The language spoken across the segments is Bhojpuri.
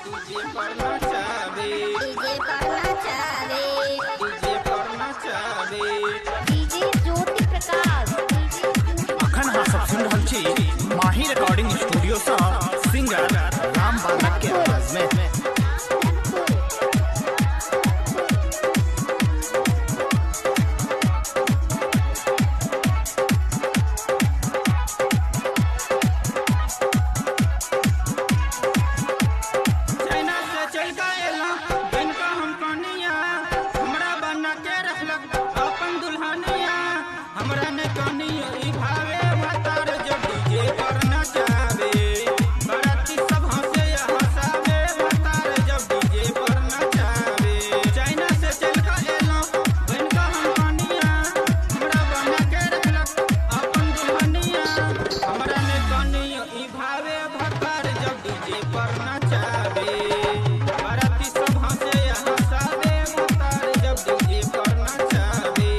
डीजे पर नचावे, डीजे पर नचावे, डीजे पर नचावे, डीजे ज्योति प्रकाश, अखन हाँ सब सुन रहल छी माही रिकॉर्डिंग स्टूडियो सा सिंगर राम बालक के आवाज में। हमरा ने कनिया ई भावे भतार जब डीजे पर नचावे, बराती सब हंसे हंसावे भतार जब डीजे पर नचावे। चाइना से चल का एलो बनका हम कनिया, हमरा बना के रखलक अपन दुल्हनिया। हमरा ने कनिया ई भावे भतार जब डीजे पर नचावे, बराती सब हंसे हंसावे भतार जब डीजे पर नचावे।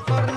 पर